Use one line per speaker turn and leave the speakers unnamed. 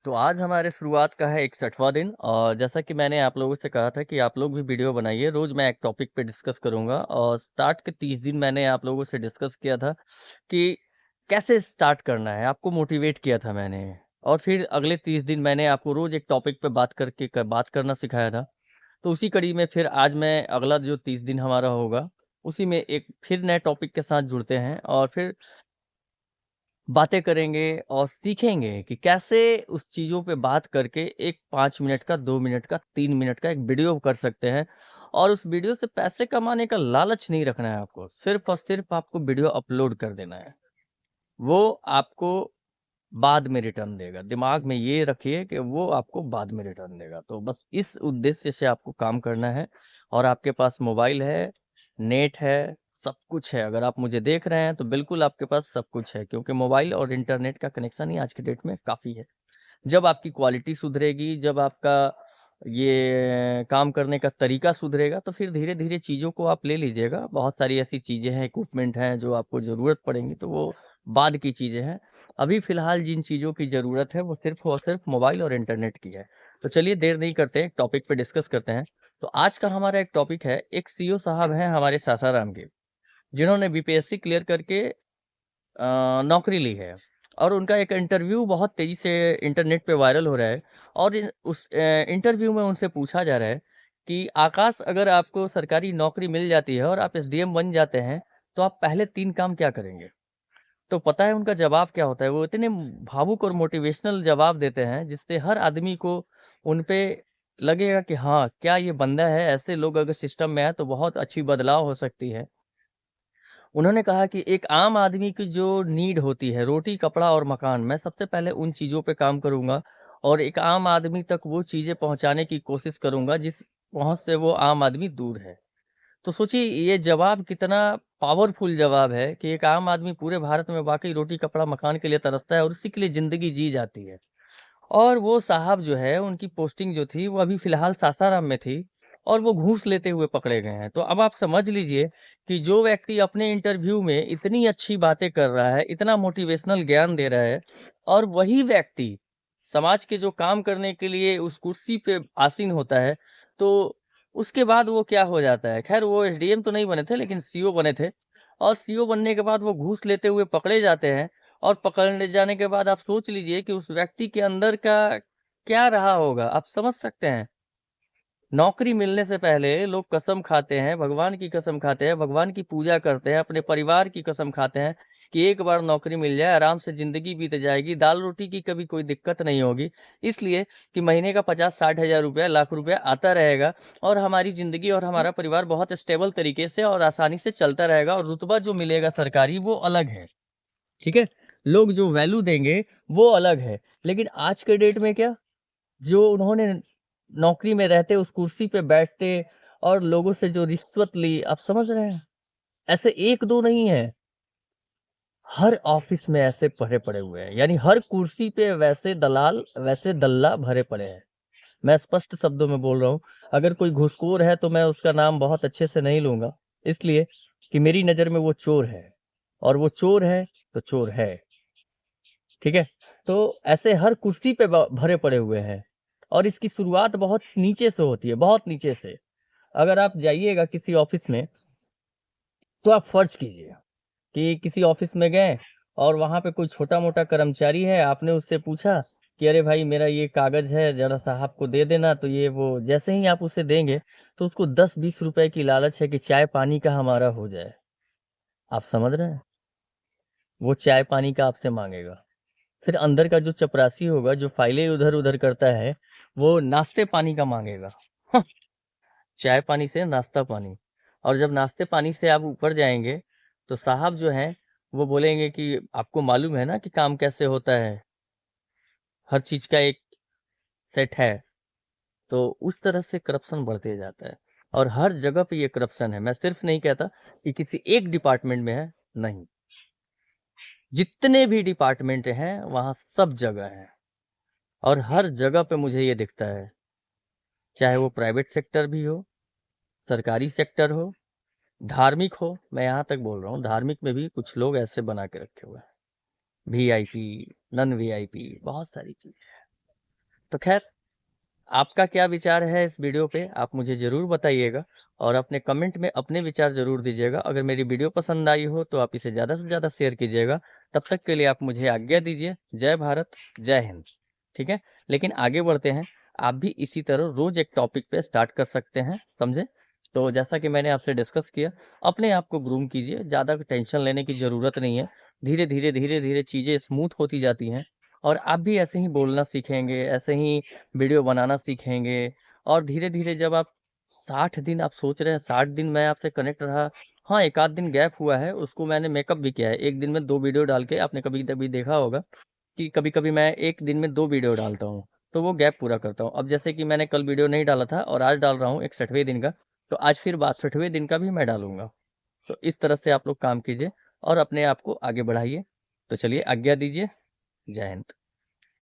तो आज हमारे शुरुआत का है 61वां दिन और जैसा कि मैंने आप लोगों से कहा था कि आप लोग भी वीडियो बनाइए। रोज़ मैं एक टॉपिक पे डिस्कस करूँगा और स्टार्ट के 30 दिन मैंने आप लोगों से डिस्कस किया था कि कैसे स्टार्ट करना है, आपको मोटिवेट किया था मैंने। और फिर अगले 30 दिन मैंने आपको रोज़ एक टॉपिक पे बात करना सिखाया था। तो उसी कड़ी में फिर आज मैं अगला जो 30 दिन हमारा होगा, उसी में एक फिर नए टॉपिक के साथ जुड़ते हैं और फिर बातें करेंगे और सीखेंगे कि कैसे उस चीज़ों पे बात करके एक 5 मिनट का, 2 मिनट का, 3 मिनट का एक वीडियो कर सकते हैं और उस वीडियो से पैसे कमाने का लालच नहीं रखना है आपको। सिर्फ़ और सिर्फ़ आपको वीडियो अपलोड कर देना है। वो आपको बाद में रिटर्न देगा। दिमाग में ये रखिए कि वो आपको बाद में रिटर्न देगा। तो बस इस उद्देश्य से आपको काम करना है और आपके पास मोबाइल है, नेट है, सब कुछ है। अगर आप मुझे देख रहे हैं तो बिल्कुल आपके पास सब कुछ है क्योंकि मोबाइल और इंटरनेट का कनेक्शन ही आज के डेट में काफ़ी है। जब आपकी क्वालिटी सुधरेगी, जब आपका ये काम करने का तरीका सुधरेगा तो फिर धीरे-धीरे चीज़ों को आप ले लीजिएगा। बहुत सारी ऐसी चीज़ें हैं, इक्विपमेंट हैं जो आपको ज़रूरत पड़ेंगी तो वो बाद की चीज़ें हैं। अभी फ़िलहाल जिन चीज़ों की ज़रूरत है वो सिर्फ़ और सिर्फ़ मोबाइल और इंटरनेट की है। तो चलिए देर नहीं करते हैं, टॉपिक पे डिस्कस करते हैं। तो आज का हमारा एक टॉपिक है, एक सीईओ साहब हैं हमारे सासाराम के, जिन्होंने बीपीएससी क्लियर करके नौकरी ली है और उनका एक इंटरव्यू बहुत तेज़ी से इंटरनेट पे वायरल हो रहा है और उस इंटरव्यू में उनसे पूछा जा रहा है कि आकाश अगर आपको सरकारी नौकरी मिल जाती है और आप एसडीएम बन जाते हैं, तो आप पहले 3 काम क्या करेंगे? तो पता है उनका जवाब क्या होता है? वो इतने भावुक और मोटिवेशनल जवाब देते हैं जिससे हर आदमी को उन पे लगेगा कि हाँ, क्या ये बंदा है, ऐसे लोग अगर सिस्टम में आए तो बहुत अच्छी बदलाव हो सकती है। उन्होंने कहा कि एक आम आदमी की जो नीड होती है, रोटी, कपड़ा और मकान, मैं सबसे पहले उन चीज़ों पे काम करूँगा और एक आम आदमी तक वो चीज़ें पहुँचाने की कोशिश करूँगा जिस पहुँच से वो आम आदमी दूर है। तो सोचिए ये जवाब कितना पावरफुल जवाब है कि एक आम आदमी पूरे भारत में वाक़ई रोटी, कपड़ा, मकान के लिए तरसता है और उसी के लिए ज़िंदगी जी जाती है। और वो साहब जो है उनकी पोस्टिंग जो थी वो अभी फ़िलहाल सासाराम में थी और वो घूस लेते हुए पकड़े गए हैं। तो अब आप समझ लीजिए कि जो व्यक्ति अपने इंटरव्यू में इतनी अच्छी बातें कर रहा है, इतना मोटिवेशनल ज्ञान दे रहा है और वही व्यक्ति समाज के जो काम करने के लिए उस कुर्सी पे आसीन होता है, तो उसके बाद वो क्या हो जाता है? ख़ैर वो एसडीएम तो नहीं बने थे लेकिन सीईओ बने थे और सीईओ बनने के बाद वो घूस लेते हुए पकड़े जाते हैं और पकड़ने जाने के बाद आप सोच लीजिए कि उस व्यक्ति के अंदर का क्या रहा होगा, आप समझ सकते हैं? नौकरी मिलने से पहले लोग कसम खाते हैं, भगवान की कसम खाते हैं, भगवान की पूजा करते हैं, अपने परिवार की कसम खाते हैं कि एक बार नौकरी मिल जाए, आराम से ज़िंदगी बीत जाएगी, दाल-रोटी की कभी कोई दिक्कत नहीं होगी। इसलिए कि महीने का 50-60 हज़ार रुपया, लाख रुपया आता रहेगा और हमारी ज़िंदगी और हमारा परिवार बहुत स्टेबल तरीके से और आसानी से चलता रहेगा और रुतबा जो मिलेगा सरकारी वो अलग है। ठीक है? लोग जो वैल्यू देंगे वो अलग है। लेकिन आज के डेट में क्या? जो उन्होंने नौकरी में रहते उस कुर्सी पे बैठते और लोगों से जो रिश्वत ली, आप समझ रहे हैं? ऐसे 1-2 नहीं है, हर ऑफ़िस में ऐसे भरे पड़े हुए हैं। यानी हर कुर्सी पे वैसे दलाल, वैसे दल्ला भरे पड़े हैं। मैं स्पष्ट शब्दों में बोल रहा हूँ, अगर कोई घूसखोर है तो मैं उसका नाम बहुत अच्छे से नहीं लूँगा, इसलिए कि मेरी नज़र में वो चोर है और वो चोर है तो चोर है। ठीक है? तो ऐसे हर कुर्सी पे ब भरे पड़े हुए हैं और इसकी शुरुआत बहुत नीचे से होती है, बहुत नीचे से। अगर आप जाइएगा किसी ऑफ़िस में, तो आप फ़र्ज़ कीजिए कि किसी ऑफ़िस में गए और वहाँ पे कोई छोटा-मोटा कर्मचारी है, आपने उससे पूछा कि अरे भाई मेरा ये कागज़ है, ज़रा साहब को दे देना, तो ये वो जैसे ही आप उसे देंगे, तो उसको 10-20 रुपए की लालच है कि चाय-पानी का हमारा हो जाए। आप समझ रहे हैं? वो चाय-पानी का आपसे माँगेगा। फिर अंदर का जो चपरासी होगा, जो फाइलें इधर-उधर करता है, वो नाश्ते-पानी का माँगेगा। चाय-पानी से नाश्ता-पानी और जब नाश्ते-पानी से आप ऊपर जाएँगे, तो साहब जो हैं, वो बोलेंगे कि आपको मालूम है ना कि काम कैसे होता है? हर चीज़ का एक सेट है। तो उस तरह से करप्शन बढ़ते जाता है और हर जगह पे ये करप्शन है। मैं सिर्फ़ नहीं कहता कि किसी एक डिपार्टमेंट में है, नहीं। जितने भी डिपार्टमेंट हैं, वहाँ सब जगह है और हर जगह पे मुझे ये दिखता है। चाहे वो प्राइवेट सेक्टर भी हो, सरकारी सेक्टर हो, धार्मिक हो, मैं यहाँ तक बोल रहा हूँ धार्मिक में भी कुछ लोग ऐसे बना के रखे हुए हैं। वीआईपी, नॉन वीआईपी बहुत सारी चीज़ें हैं। तो खैर, आपका क्या विचार है इस वीडियो पे आप मुझे ज़रूर बताइएगा और अपने कमेंट में अपने विचार ज़रूर दीजिएगा। अगर मेरी वीडियो पसंद आई हो तो आप इसे ज़्यादा से ज़्यादा शेयर कीजिएगा। तब तक के लिए आप मुझे आज्ञा दीजिए। जय भारत, जय हिंद। ठीक है? लेकिन आगे बढ़ते हैं। आप भी इसी तरह रोज़ एक टॉपिक पे स्टार्ट कर सकते हैं, समझे? तो जैसा कि मैंने आपसे डिस्कस किया, अपने आप को ग्रूम कीजिए, ज़्यादा टेंशन लेने की ज़रूरत नहीं है। धीरे-धीरे, धीरे-धीरे चीज़ें स्मूथ होती जाती हैं और आप भी ऐसे ही बोलना सीखेंगे, ऐसे ही वीडियो बनाना सीखेंगे और धीरे-धीरे जब आप 60 दिन आप सोच रहे हैं 60 दिन मैं आपसे कनेक्ट रहा। हाँ, 1 आध दिन गैप हुआ है, उसको मैंने मेकअप भी किया है। 1 दिन में 2 वीडियो डाल के आपने कभी-कभी देखा होगा कि कभी-कभी मैं 1 दिन में 2 वीडियो डालता हूँ, तो वो गैप पूरा करता हूँ। अब जैसे कि मैंने कल वीडियो नहीं डाला था और आज डाल रहा हूँ 61वें दिन का, तो आज फिर 62वें दिन का भी मैं डालूँगा। तो इस तरह से आप लोग काम कीजिए और अपने आप को आगे बढ़ाइए। तो चलिए आज्ञा दीजिए। जय हिंद।